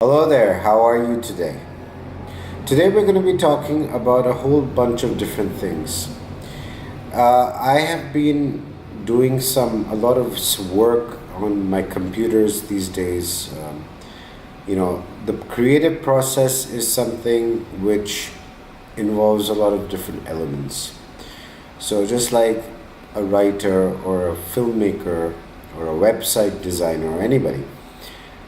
Hello there, how are you today? Today we're going to be talking about a whole bunch of different things. I have been doing a lot of work on my computers these days. The creative process is something which involves a lot of different elements. So, just like a writer or a filmmaker or a website designer or anybody,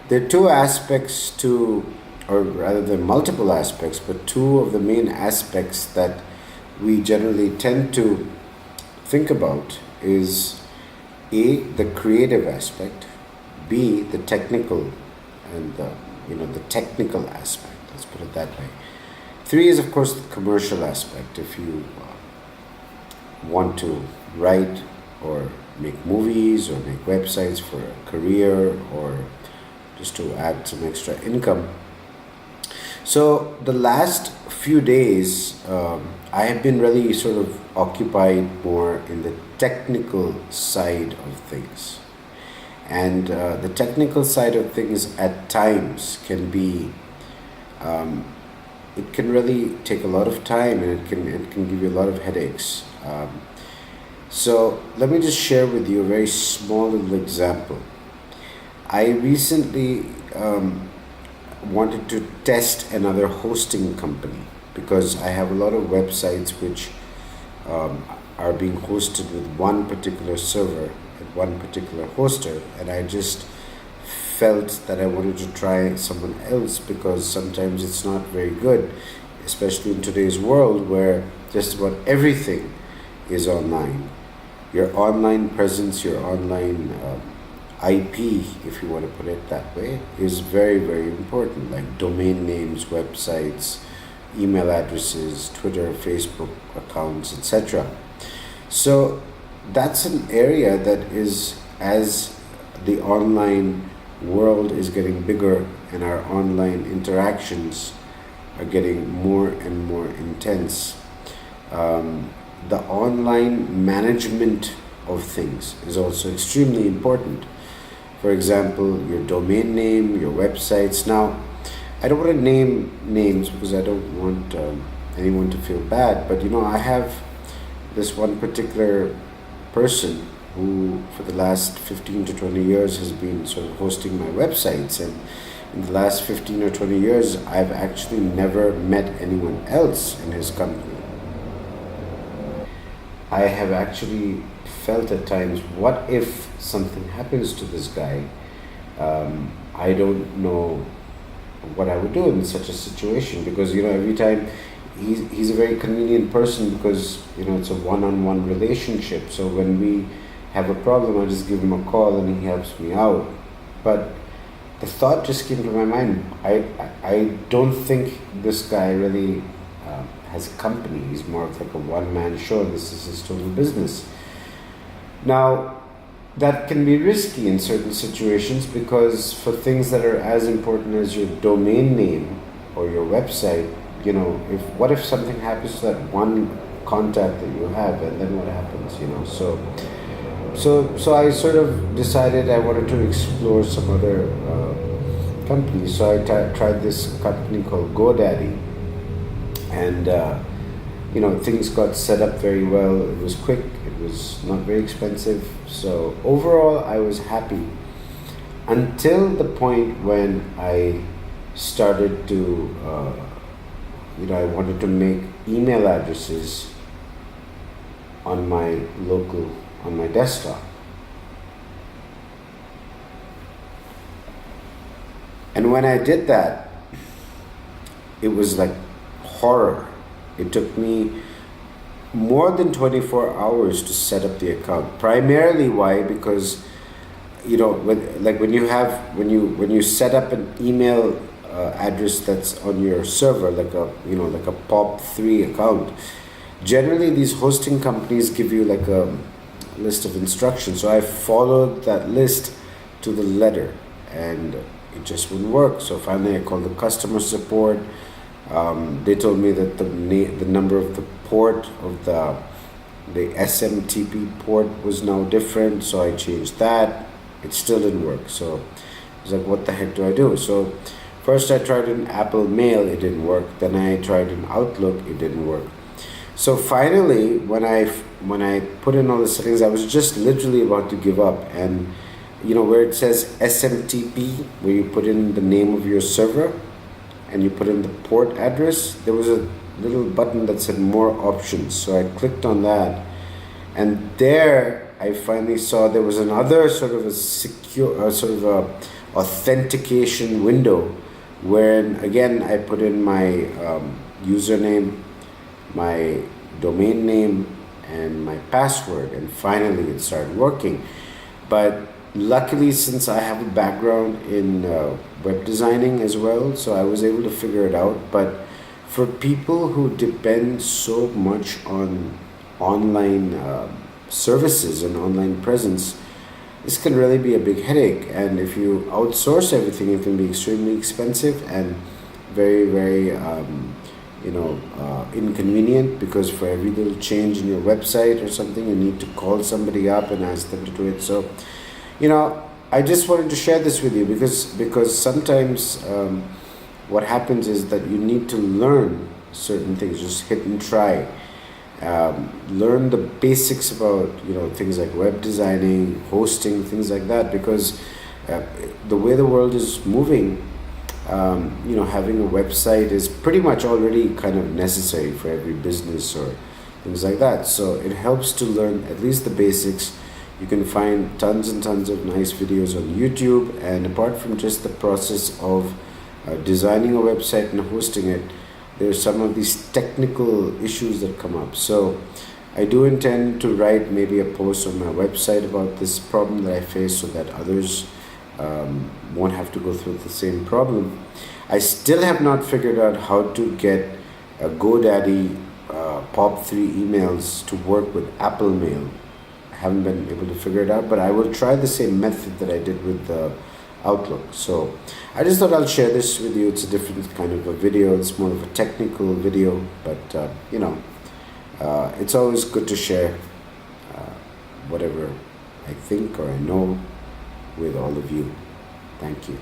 there are two aspects to, or rather, there are multiple aspects, but two of the main aspects that we generally tend to think about is A, the creative aspect, B, the technical and the technical aspect. Let's put it that way. Three is of course the commercial aspect. If you want to write or make movies or make websites for a career or just to add some extra income. So the last few days, I have been really sort of occupied more in the technical side of things. And the technical side of things at times can be, it can really take a lot of time, and it can give you a lot of headaches. So let me just share with you a very small little example. I recently wanted to test another hosting company because I have a lot of websites which are being hosted with one particular server and one particular hoster, and I just felt that I wanted to try someone else because sometimes it's not very good, especially in today's world where just about everything is online. Your online presence, your online IP, if you want to put it that way, is very, very important, like domain names, websites, email addresses, Twitter, Facebook accounts, etc. So that's an area that is, as the online world is getting bigger and our online interactions are getting more and more intense, the online management of things is also extremely important. For example, your domain name, your websites. Now, I don't want to name names because I don't want anyone to feel bad, but I have this one particular person who, for the last 15 to 20 years, has been sort of hosting my websites. And in the last 15 or 20 years, I've actually never met anyone else in his company. I have actually felt at times, what if something happens to this guy? I don't know what I would do in such a situation because every time he's a very convenient person because it's a one-on-one relationship. So when we have a problem, I just give him a call and he helps me out. But the thought just came to my mind. I don't think this guy really has a company. He's more of like a one-man show. This is his total business. Now, that can be risky in certain situations because for things that are as important as your domain name or your website, what if something happens to that one contact that you have, and then what happens? So I sort of decided I wanted to explore some other companies. So I tried this company called GoDaddy, and things got set up very well. It was quick, it was not very expensive, so overall I was happy until the point when I started to I wanted to make email addresses on my desktop, and when I did that, it was like horror. It took me more than 24 hours to set up the account. Primarily, why? Because when you set up an email address that's on your server, like a POP3 account. Generally, these hosting companies give you like a list of instructions. So I followed that list to the letter, and it just wouldn't work. So finally, I called the customer support. They told me that the number of the port of the SMTP port was now different, so I changed that. It still didn't work. So I was like, what the heck do I do? So First, I tried in Apple Mail, it didn't work. Then I tried in Outlook, it didn't work. So finally, when I put in all the settings, I was just literally about to give up. And where it says SMTP, where you put in the name of your server and you put in the port address, there was a little button that said more options. So I clicked on that, and there I finally saw there was another sort of a secure, sort of a authentication window, wherein again I put in my username, my domain name, and my password, and finally it started working. But luckily, since I have a background in web designing as well, so I was able to figure it out. But for people who depend so much on online services and online presence, this can really be a big headache. And if you outsource everything, it can be extremely expensive and very, very inconvenient, because for every little change in your website or something, you need to call somebody up and ask them to do it. So I just wanted to share this with you because sometimes what happens is that you need to learn certain things, just hit and try. Learn the basics about things like web designing, hosting, things like that, because the way the world is moving, having a website is pretty much already kind of necessary for every business or things like that. So it helps to learn at least the basics. You can find tons and tons of nice videos on YouTube, and apart from just the process of designing a website and hosting it, there's some of these technical issues that come up. So I do intend to write maybe a post on my website about this problem that I face, so that others won't have to go through the same problem. I still have not figured out how to get GoDaddy POP3 emails to work with Apple Mail. I haven't been able to figure it out, but I will try the same method that I did with Outlook. So I just thought I'll share this with you. It's a different kind of a video. It's more of a technical video, but it's always good to share whatever I think or I know with all of you. Thank you.